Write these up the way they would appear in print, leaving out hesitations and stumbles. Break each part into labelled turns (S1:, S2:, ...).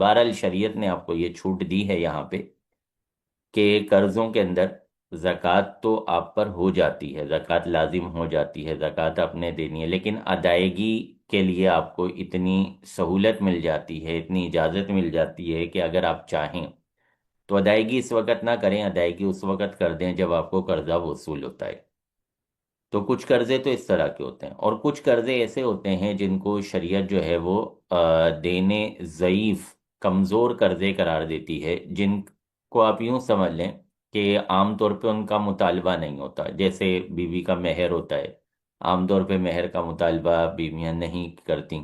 S1: بہرحال شریعت نے آپ کو یہ چھوٹ دی ہے یہاں پہ کہ قرضوں کے اندر زکوٰۃ تو آپ پر ہو جاتی ہے، زکوٰۃ لازم ہو جاتی ہے، زکوٰۃ آپ نے دینی ہے، لیکن ادائیگی کے لیے آپ کو اتنی سہولت مل جاتی ہے، اتنی اجازت مل جاتی ہے کہ اگر آپ چاہیں تو ادائیگی اس وقت نہ کریں، ادائیگی اس وقت کر دیں جب آپ کو قرضہ وصول ہوتا ہے۔ تو کچھ قرضے تو اس طرح کے ہوتے ہیں، اور کچھ قرضے ایسے ہوتے ہیں جن کو شریعت جو ہے وہ دینے ضعیف، کمزور قرضے قرار دیتی ہے، جن کو آپ یوں سمجھ لیں کہ عام طور پہ ان کا مطالبہ نہیں ہوتا، جیسے بیوی کا مہر ہوتا ہے، عام طور پہ مہر کا مطالبہ بیویاں نہیں کرتیں۔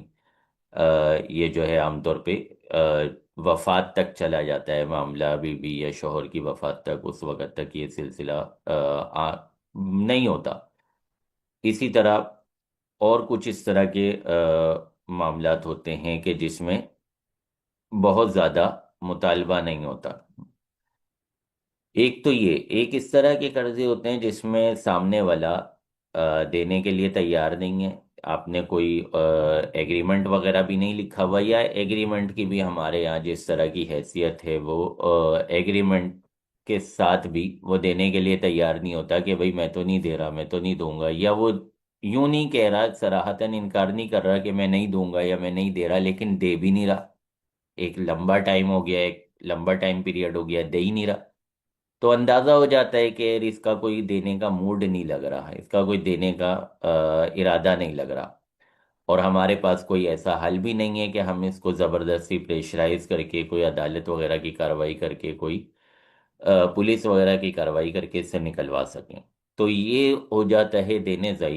S1: یہ جو ہے عام طور پہ وفات تک چلا جاتا ہے معاملہ، بیوی یا شوہر کی وفات تک، اس وقت تک یہ سلسلہ نہیں ہوتا۔ اسی طرح اور کچھ اس طرح کے معاملات ہوتے ہیں کہ جس میں بہت زیادہ مطالبہ نہیں ہوتا۔ ایک تو یہ ایک اس طرح کے قرضے ہوتے ہیں جس میں سامنے والا دینے کے لیے تیار نہیں ہے، آپ نے کوئی ایگریمنٹ وغیرہ بھی نہیں لکھا ہوا، یا ایگریمنٹ کی بھی ہمارے یہاں جس طرح کی حیثیت ہے وہ ایگریمنٹ کے ساتھ بھی وہ دینے کے لیے تیار نہیں ہوتا کہ بھئی میں تو نہیں دے رہا، میں تو نہیں دوں گا، یا وہ یوں نہیں کہہ رہا، صراحتاً انکار نہیں کر رہا کہ میں نہیں دوں گا یا میں نہیں دے رہا، لیکن دے بھی نہیں رہا، ایک لمبا ٹائم ہو گیا، ایک لمبا ٹائم پیریڈ ہو گیا، دے ہی نہیں رہا، تو اندازہ ہو جاتا ہے کہ اس کا کوئی دینے کا موڈ نہیں لگ رہا ہے، اس کا کوئی دینے کا ارادہ نہیں لگ رہا، اور ہمارے پاس کوئی ایسا حل بھی نہیں ہے کہ ہم اس کو زبردستی پریشرائز کر کے، کوئی عدالت وغیرہ کی کارروائی کر کے، کوئی پولیس وغیرہ کی کارروائی کر کے اس سے نکلوا سکیں۔ تو یہ ہو جاتا ہے دینے ضعیف۔